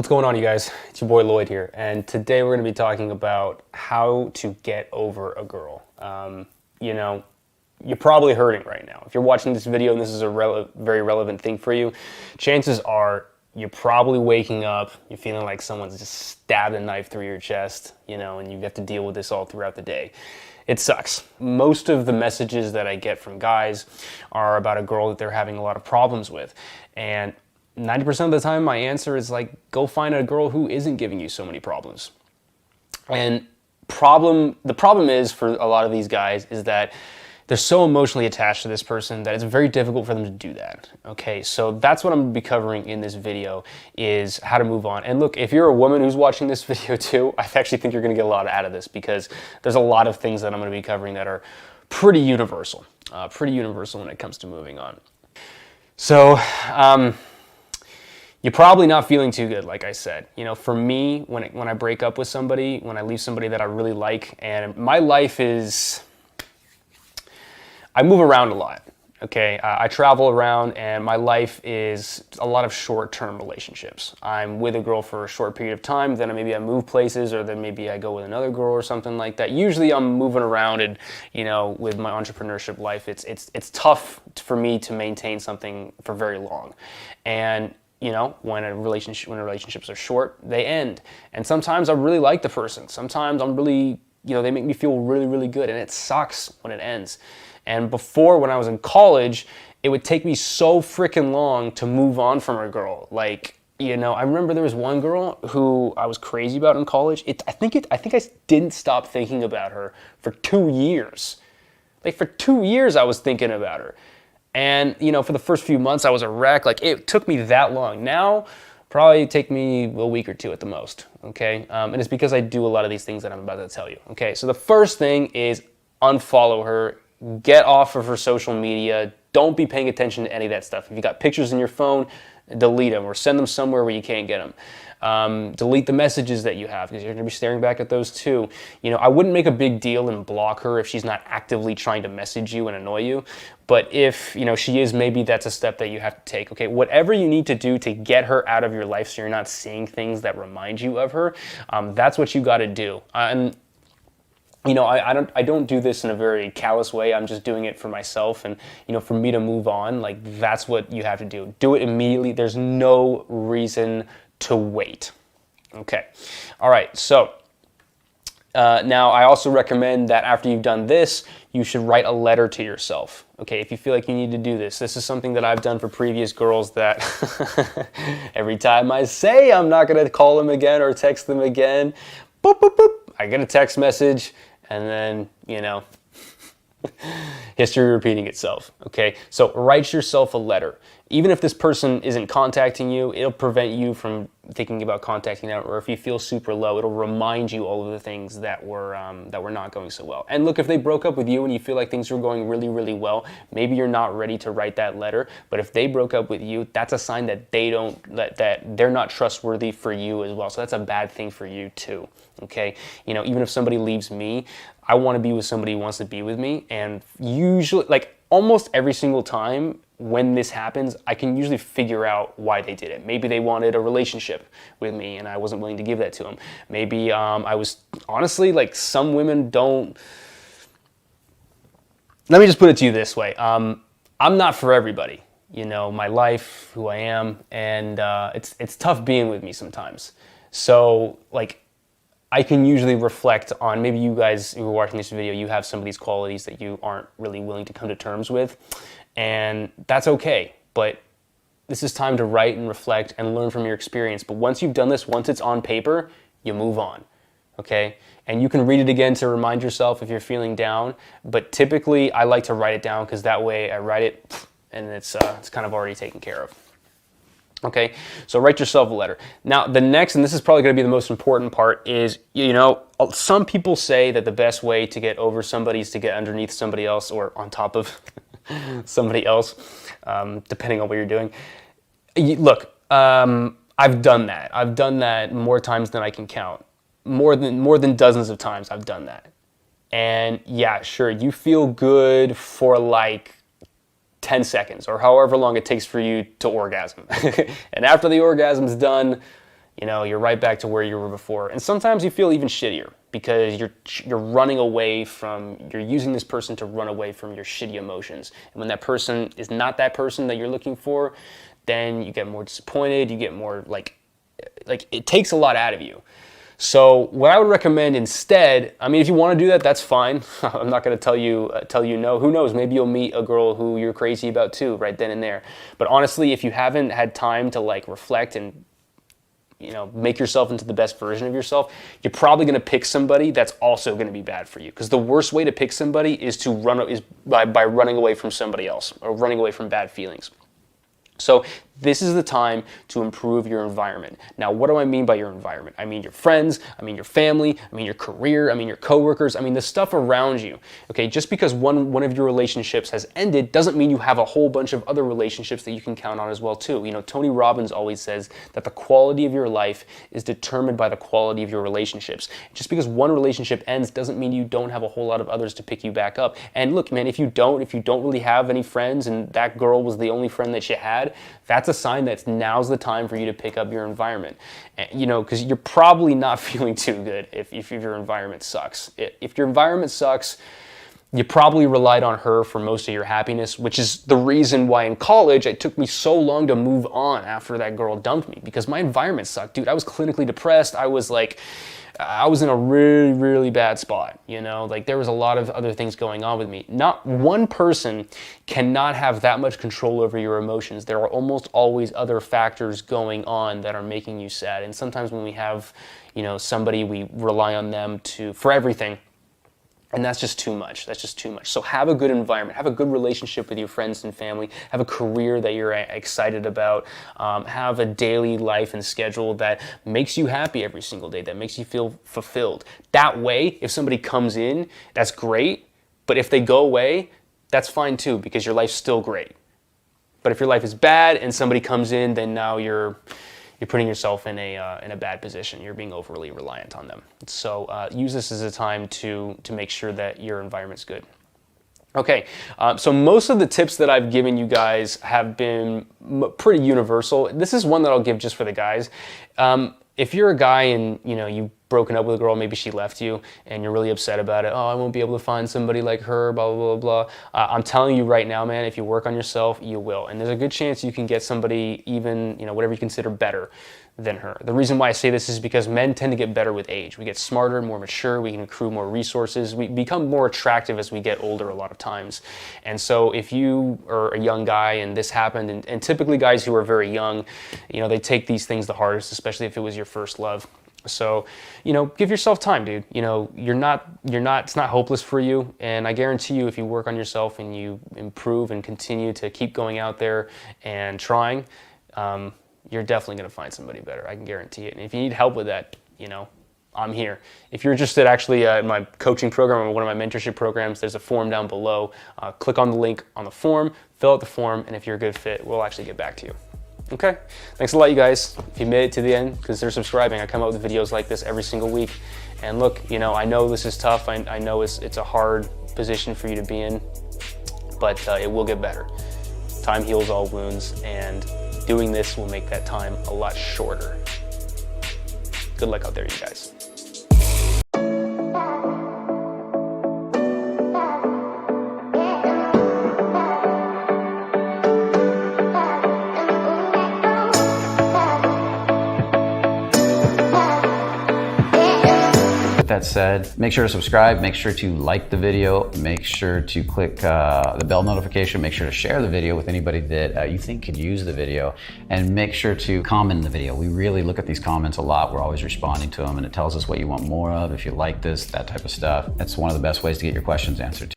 What's going on, you guys? It's your boy Lloyd here, and today we're going to be talking about how to get over a girl. You're probably hurting right now. If you're watching this video and this is a very relevant thing for you, chances are you're probably waking up, you're feeling like someone's just stabbed a knife through your chest, and you have to deal with this all throughout the day. It sucks. Most of the messages that I get from guys are about a girl that they're having a lot of problems with, and 90% of the time my answer is like, go find a girl who isn't giving you so many problems. And the problem is for a lot of these guys is that they're so emotionally attached to this person that it's very difficult for them to do that. Okay, so that's what I'm gonna be covering in this video, is how to move on. And look, if you're a woman who's watching this video too, I actually think you're gonna get a lot out of this, because there's a lot of things that I'm gonna be covering that are pretty universal when it comes to moving on. So, you're probably not feeling too good, like I said. For me, when I break up with somebody, when I leave somebody that I really like, and my life is, I move around a lot, okay? I travel around, and my life is a lot of short-term relationships. I'm with a girl for a short period of time, then maybe I move places, or then maybe I go with another girl or something like that. Usually I'm moving around, and with my entrepreneurship life, it's tough for me to maintain something for very long. And when relationships are short, they end. And sometimes I really like the person. Sometimes I'm really, they make me feel really, really good, and it sucks when it ends. And before, when I was in college, it would take me so freaking long to move on from a girl. Like, I remember there was one girl who I was crazy about in college. I think I didn't stop thinking about her for 2 years. Like, for 2 years I was thinking about her. And, for the first few months I was a wreck. Like, it took me that long. Now, probably take me a week or two at the most, okay? And it's because I do a lot of these things that I'm about to tell you, okay? So the first thing is unfollow her. Get off of her social media. Don't be paying attention to any of that stuff. If you got pictures in your phone, delete them or send them somewhere where you can't get them. Delete the messages that you have, because you're going to be staring back at those too. I wouldn't make a big deal and block her if she's not actively trying to message you and annoy you. But if, she is, maybe that's a step that you have to take. Okay, whatever you need to do to get her out of your life so you're not seeing things that remind you of her, that's what you got to do. I don't do this in a very callous way. I'm just doing it for myself, and for me to move on, like, that's what you have to do. Do it immediately. There's no reason to wait. Okay. All right. So now I also recommend that after you've done this, you should write a letter to yourself. Okay. If you feel like you need to do this, this is something that I've done for previous girls that every time I say I'm not going to call them again or text them again, boop, boop, boop, I get a text message, and then, history repeating itself, okay? So write yourself a letter. Even if this person isn't contacting you, it'll prevent you from thinking about contacting them, or if you feel super low, it'll remind you all of the things that were not going so well. And look, if they broke up with you and you feel like things were going really, really well, maybe you're not ready to write that letter, but if they broke up with you, that's a sign that that they're not trustworthy for you as well. So that's a bad thing for you too, okay? Even if somebody leaves me, I want to be with somebody who wants to be with me, and usually, like, almost every single time when this happens, I can usually figure out why they did it. Maybe they wanted a relationship with me and I wasn't willing to give that to them. Maybe I was, honestly, like, some women don't. Let me just put it to you this way. I'm not for everybody. My life, who I am, and it's tough being with me sometimes. So, like, I can usually reflect on, maybe you guys who are watching this video, you have some of these qualities that you aren't really willing to come to terms with, and that's okay. But this is time to write and reflect and learn from your experience. But once you've done this, once it's on paper, you move on, okay? And you can read it again to remind yourself if you're feeling down, but typically I like to write it down, because that way I write it and it's kind of already taken care of. Okay, so write yourself a letter. Now, the next, and this is probably going to be the most important part, is, some people say that the best way to get over somebody is to get underneath somebody else or on top of somebody else, depending on what you're doing. Look, I've done that. I've done that more times than I can count. More than dozens of times I've done that. And yeah, sure, you feel good for like 10 seconds or however long it takes for you to orgasm. And after the orgasm's done, you know, you're right back to where you were before. And sometimes you feel even shittier because you're running away from, you're using this person to run away from your shitty emotions. And when that person is not that person that you're looking for, then you get more disappointed, you get more like it takes a lot out of you. So what I would recommend instead, I mean, if you want to do that, that's fine. I'm not going to tell you no. Who knows? Maybe you'll meet a girl who you're crazy about too, right then and there. But honestly, if you haven't had time to like reflect and, you know, make yourself into the best version of yourself, you're probably going to pick somebody that's also going to be bad for you. Because the worst way to pick somebody is by running away from somebody else or running away from bad feelings. So this is the time to improve your environment. Now, what do I mean by your environment? I mean your friends, I mean your family, I mean your career, I mean your coworkers, I mean the stuff around you. Okay, just because one of your relationships has ended doesn't mean you have a whole bunch of other relationships that you can count on as well too. You know, Tony Robbins always says that the quality of your life is determined by the quality of your relationships. Just because one relationship ends doesn't mean you don't have a whole lot of others to pick you back up. And look, man, if you don't really have any friends and that girl was the only friend that you had, that's a sign that now's the time for you to pick up your environment. You know, because you're probably not feeling too good if your environment sucks. If your environment sucks, you probably relied on her for most of your happiness, which is the reason why in college it took me so long to move on after that girl dumped me, because my environment sucked, dude. I was clinically depressed. I was in a really, really bad spot, you know? Like, there was a lot of other things going on with me. Not one person cannot have that much control over your emotions. There are almost always other factors going on that are making you sad. And sometimes when we have, you know, somebody, we rely on them for everything. And that's just too much. That's just too much. So have a good environment. Have a good relationship with your friends and family. Have a career that you're excited about. Have a daily life and schedule that makes you happy every single day, that makes you feel fulfilled. That way, if somebody comes in, that's great. But if they go away, that's fine too, because your life's still great. But if your life is bad and somebody comes in, then now you're putting yourself in a bad position. You're being overly reliant on them. So use this as a time to make sure that your environment's good. Okay, so most of the tips that I've given you guys have been pretty universal. This is one that I'll give just for the guys. If you're a guy and you've broken up with a girl, maybe she left you, and you're really upset about it. Oh, I won't be able to find somebody like her, blah, blah, blah, blah. I'm telling you right now, man, if you work on yourself, you will. And there's a good chance you can get somebody even, whatever you consider better than her. The reason why I say this is because men tend to get better with age. We get smarter, more mature, we can accrue more resources. We become more attractive as we get older a lot of times. And so if you are a young guy and this happened, and typically guys who are very young, they take these things the hardest, especially if it was your first love. So, give yourself time, dude. It's not hopeless for you. And I guarantee you, if you work on yourself and you improve and continue to keep going out there and trying, you're definitely going to find somebody better. I can guarantee it. And if you need help with that, I'm here. If you're interested actually in my coaching program or one of my mentorship programs, there's a form down below. Click on the link on the form, fill out the form, and if you're a good fit, we'll actually get back to you. Okay, thanks a lot, you guys. If you made it to the end, consider subscribing. I come out with videos like this every single week. And look, I know this is tough. I know it's a hard position for you to be in, but it will get better. Time heals all wounds, and doing this will make that time a lot shorter. Good luck out there, you guys. That said, make sure to subscribe, make sure to like the video, make sure to click the bell notification, make sure to share the video with anybody that you think could use the video, and make sure to comment in the video. We really look at these comments a lot. We're always responding to them, and it tells us what you want more of, if you like this, that type of stuff. That's one of the best ways to get your questions answered.